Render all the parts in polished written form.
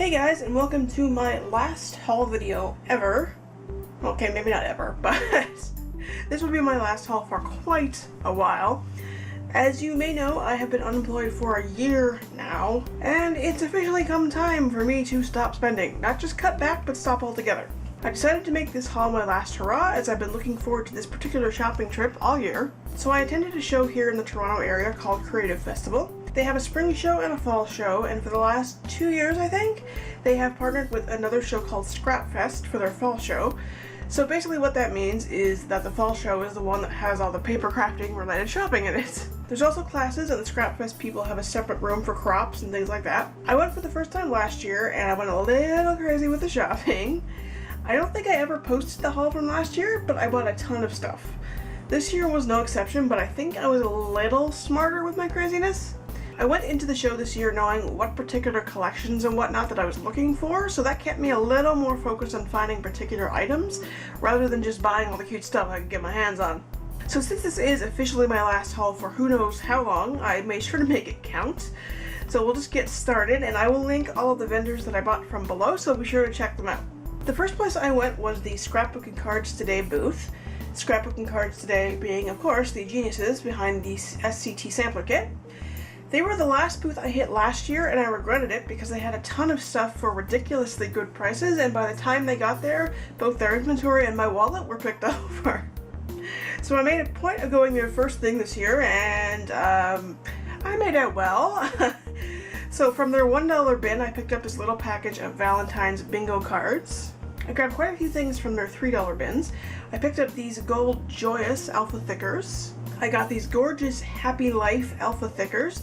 Hey guys, and welcome to my last haul video ever. Okay, maybe not ever, but this will be my last haul for quite a while. As you may know, I have been unemployed for a year now, and it's officially come time for me to stop spending. Not just cut back, but stop altogether. I decided to make this haul my last hurrah, as I've been looking forward to this particular shopping trip all year. So I attended a show here in the Toronto area called Creativ Festival. They have a spring show and a fall show, and for the last 2 years, I think, they have partnered with another show called ScrapFest for their fall show. So basically what that means is that the fall show is the one that has all the paper crafting related shopping in it. There's also classes, and the ScrapFest people have a separate room for crops and things like that. I went for the first time last year, and I went a little crazy with the shopping. I don't think I ever posted the haul from last year, but I bought a ton of stuff. This year was no exception, but I think I was a little smarter with my craziness. I went into the show this year knowing what particular collections and whatnot that I was looking for, so that kept me a little more focused on finding particular items rather than just buying all the cute stuff I could get my hands on. So since this is officially my last haul for who knows how long, I made sure to make it count. So we'll just get started, and I will link all of the vendors that I bought from below, so be sure to check them out. The first place I went was the Scrapbooking Cards Today booth. Scrapbooking Cards Today being, of course, the geniuses behind the SCT sampler kit. They were the last booth I hit last year, and I regretted it because they had a ton of stuff for ridiculously good prices, and by the time they got there, both their inventory and my wallet were picked over. So I made a point of going there first thing this year, and I made out well. So from their $1 bin, I picked up this little package of Valentine's bingo cards. I grabbed quite a few things from their $3 bins. I picked up these gold Joyous alpha thickers. I got these gorgeous Happy Life alpha thickers.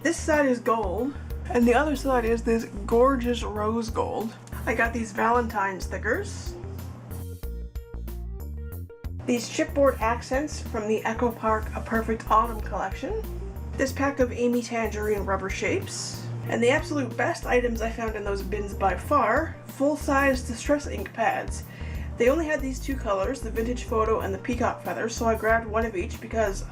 This side is gold, and the other side is this gorgeous rose gold. I got these Valentine's thickers. These chipboard accents from the Echo Park A Perfect Autumn collection. This pack of Amy Tangerine rubber shapes. And the absolute best items I found in those bins by far, full-size distress ink pads. They only had these two colors, the Vintage Photo and the Peacock Feather, so I grabbed one of each because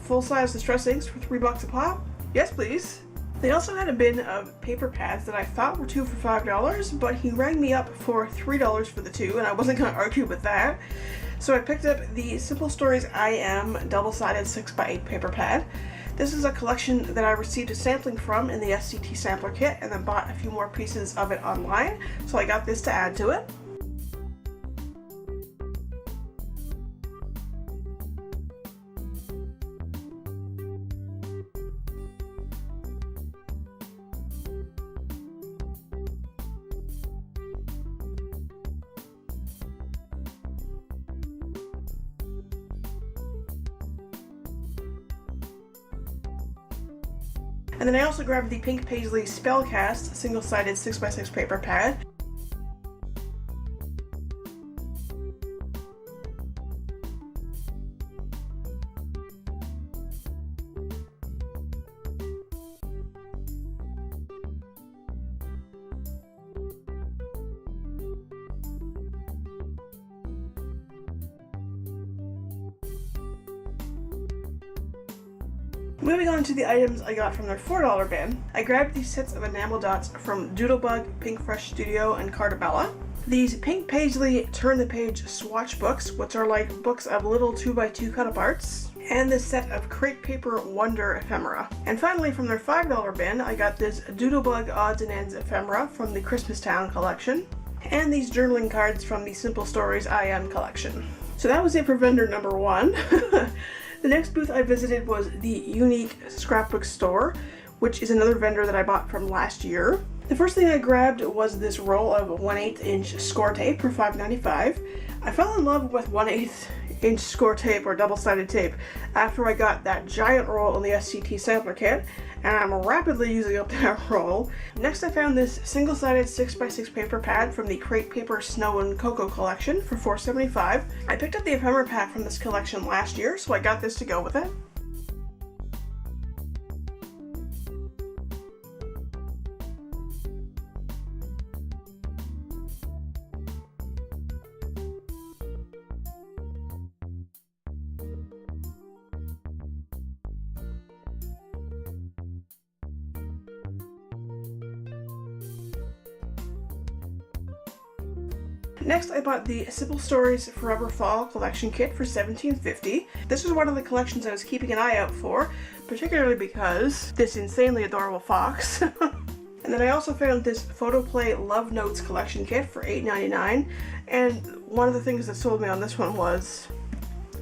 full-size distress inks for $3 a pop? Yes, please. They also had a bin of paper pads that I thought were two for $5, but he rang me up for $3 for the two, and I wasn't going to argue with that. So I picked up the Simple Stories I Am double-sided 6x8 paper pad. This is a collection that I received a sampling from in the SCT sampler kit, and then bought a few more pieces of it online, so I got this to add to it. And then I also grabbed the Pink Paisley Spellcast single-sided 6x6 paper pad. Moving on to the items I got from their $4 bin, I grabbed these sets of enamel dots from Doodlebug, Pink Fresh Studio, and Cartabella. These Pink Paisley turn-the-page swatch books, which are like books of little 2x2 cut-aparts, and this set of Crepe Paper Wonder ephemera. And finally, from their $5 bin, I got this Doodlebug Odds and Ends ephemera from the Christmas Town collection, and these journaling cards from the Simple Stories I Am collection. So that was it for vendor number one. The next booth I visited was the Unique Scrapbook Store, which is another vendor that I bought from last year. The first thing I grabbed was this roll of 1/8 inch score tape for $5.95. I fell in love with 1/8 inch score tape or double-sided tape after I got that giant roll in the SCT sampler kit, and I'm rapidly using up that roll. Next I found this single-sided 6x6 paper pad from the Crepe Paper Snow and Cocoa collection for $4.75. I picked up the ephemera pack from this collection last year, so I got this to go with it. Next, I bought the Simple Stories Forever Fall collection kit for $17.50. This was one of the collections I was keeping an eye out for, particularly because this insanely adorable fox. And then I also found this Photoplay Love Notes collection kit for $8.99, and one of the things that sold me on this one was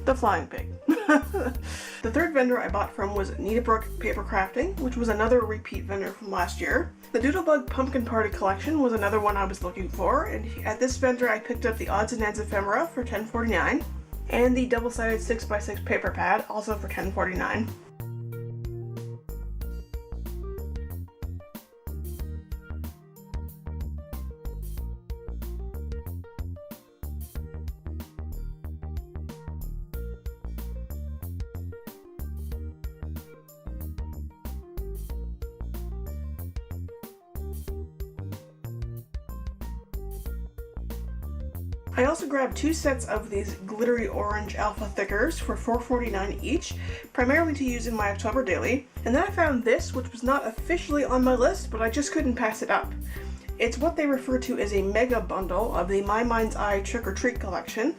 the flying pig. The third vendor I bought from was Needabrook Paper Crafting, which was another repeat vendor from last year. The Doodlebug Pumpkin Party collection was another one I was looking for, and at this vendor I picked up the Odds and Ends ephemera for $10.49, and the double-sided 6x6 paper pad, also for $10.49. I also grabbed 2 sets of these glittery orange alpha thickers for $4.49 each, primarily to use in my October daily. And then I found this, which was not officially on my list, but I just couldn't pass it up. It's what they refer to as a mega bundle of the My Mind's Eye Trick or Treat collection.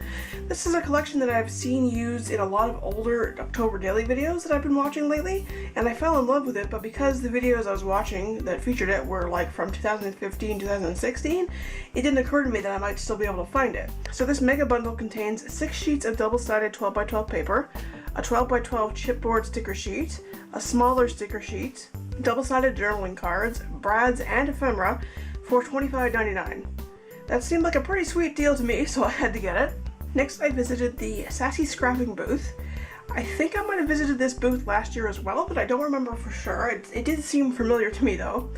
This is a collection that I've seen used in a lot of older October daily videos that I've been watching lately, and I fell in love with it, but because the videos I was watching that featured it were like from 2015, 2016, it didn't occur to me that I might still be able to find it. So this mega bundle contains 6 sheets of double-sided 12x12 paper, a 12x12 chipboard sticker sheet, a smaller sticker sheet, double-sided journaling cards, brads, and ephemera, for $25.99. That seemed like a pretty sweet deal to me, so I had to get it. Next, I visited the Sassy Scrapping booth. I think I might have visited this booth last year as well, but I don't remember for sure. It did seem familiar to me though.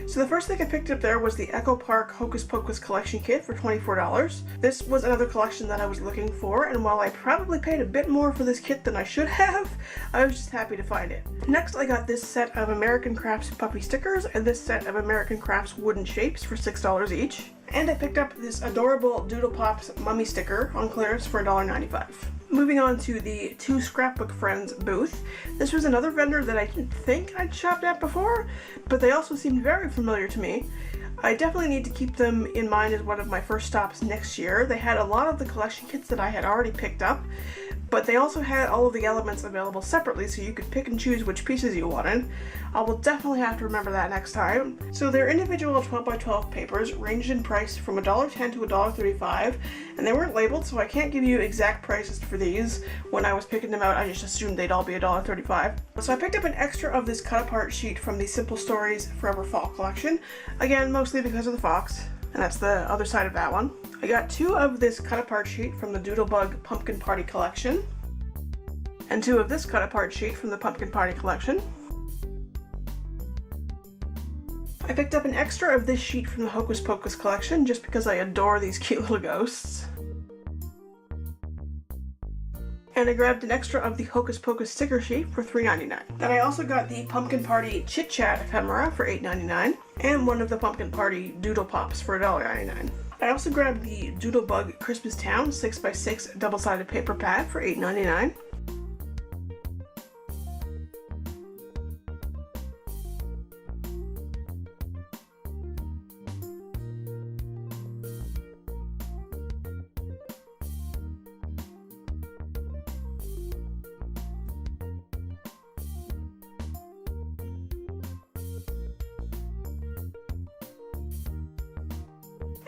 So the first thing I picked up there was the Echo Park Hocus Pocus collection kit for $24. This was another collection that I was looking for, and while I probably paid a bit more for this kit than I should have, I was just happy to find it. Next, I got this set of American Crafts puppy stickers and this set of American Crafts wooden shapes for $6 each. And I picked up this adorable Doodle Pops mummy sticker on clearance for $1.95. Moving on to the Two Scrapbook Friends booth. This was another vendor that I didn't think I'd shopped at before, but they also seemed very familiar to me. I definitely need to keep them in mind as one of my first stops next year. They had a lot of the collection kits that I had already picked up, but they also had all of the elements available separately so you could pick and choose which pieces you wanted. I will definitely have to remember that next time. So their individual 12x12 papers ranged in price from $1.10 to $1.35, and they weren't labeled, so I can't give you exact prices for these. When I was picking them out, I just assumed they'd all be $1.35. So I picked up an extra of this cut-apart sheet from the Simple Stories Forever Fall collection, again mostly because of the fox, and that's the other side of that one. I got 2 of this cut-apart sheet from the Doodlebug Pumpkin Party collection, and 2 of this cut-apart sheet from the Pumpkin Party collection. I picked up an extra of this sheet from the Hocus Pocus collection just because I adore these cute little ghosts. And I grabbed an extra of the Hocus Pocus sticker sheet for $3.99. Then I also got the Pumpkin Party Chit Chat ephemera for $8.99, and one of the Pumpkin Party Doodle Pops for $1.99. I also grabbed the Doodlebug Christmas Town 6x6 double-sided paper pad for $8.99.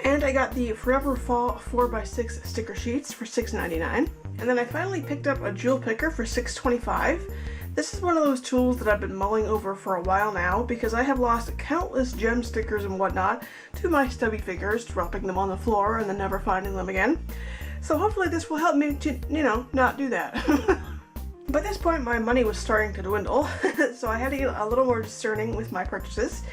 And I got the Forever Fall 4x6 sticker sheets for $6.99. And then I finally picked up a jewel picker for $6.25. This is one of those tools that I've been mulling over for a while now because I have lost countless gem stickers and whatnot to my stubby fingers, dropping them on the floor and then never finding them again. So hopefully this will help me to, not do that. By this point, my money was starting to dwindle, so I had to get a little more discerning with my purchases.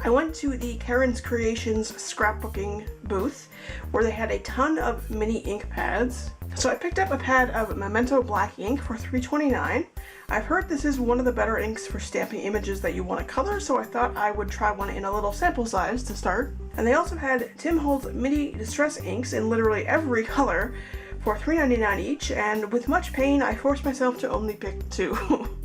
I went to the Karen's Creations scrapbooking booth, where they had a ton of mini ink pads. So I picked up a pad of Memento Black ink for $3.29. I've heard this is one of the better inks for stamping images that you want to color, so I thought I would try one in a little sample size to start. And they also had Tim Holtz mini distress inks in literally every color, for $3.99 each, and with much pain I forced myself to only pick 2.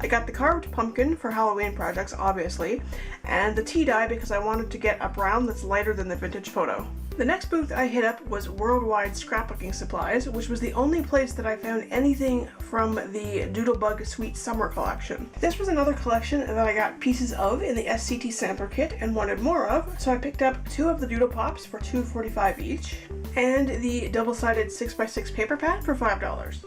I got the carved pumpkin for Halloween projects, obviously, and the tea dye because I wanted to get a brown that's lighter than the vintage photo. The next booth I hit up was Worldwide Scrapbooking Supplies, which was the only place that I found anything from the Doodlebug Sweet Summer collection. This was another collection that I got pieces of in the SCT sampler kit and wanted more of, so I picked up 2 of the Doodle Pops for $2.45 each, and the double-sided 6x6 paper pad for $5.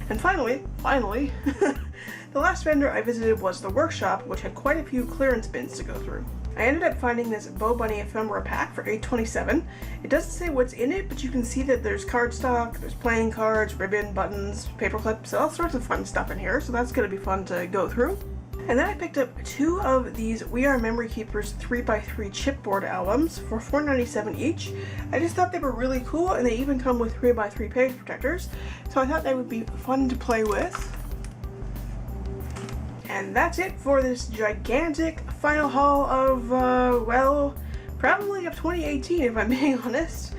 And finally, the last vendor I visited was the workshop, which had quite a few clearance bins to go through. I ended up finding this Bo Bunny ephemera pack for $8.27. It doesn't say what's in it, but you can see that there's cardstock, there's playing cards, ribbon, buttons, paper clips, all sorts of fun stuff in here, so that's going to be fun to go through. And then I picked up 2 of these We Are Memory Keepers 3x3 chipboard albums for $4.97 each. I just thought they were really cool, and they even come with 3x3 page protectors, so I thought they would be fun to play with. And that's it for this gigantic final haul of, well, probably of 2018 if I'm being honest.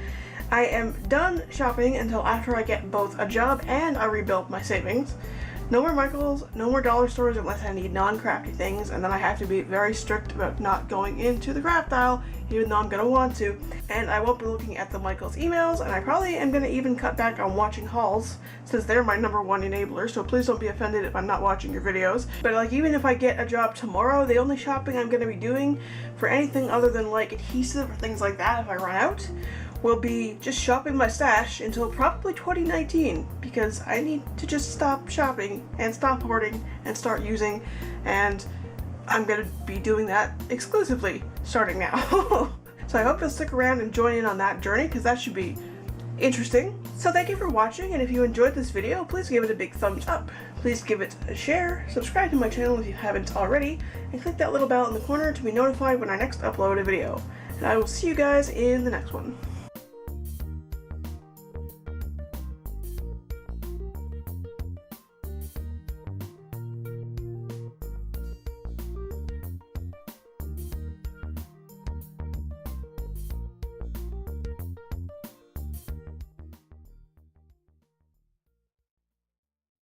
I am done shopping until after I get both a job and I rebuild my savings. No more Michaels, no more dollar stores unless I need non-crafty things, and then I have to be very strict about not going into the craft aisle, even though I'm going to want to. And I won't be looking at the Michaels emails, and I probably am going to even cut back on watching hauls, since they're my #1 enabler, so please don't be offended if I'm not watching your videos. But like, even if I get a job tomorrow, the only shopping I'm going to be doing for anything other than like adhesive or things like that if I run out, will be just shopping my stash until probably 2019, because I need to just stop shopping and stop hoarding and start using, and I'm going to be doing that exclusively starting now. So I hope you'll stick around and join in on that journey, because that should be interesting. So thank you for watching, and if you enjoyed this video, please give it a big thumbs up. Please give it a share, subscribe to my channel if you haven't already, and click that little bell in the corner to be notified when I next upload a video. And I will see you guys in the next one.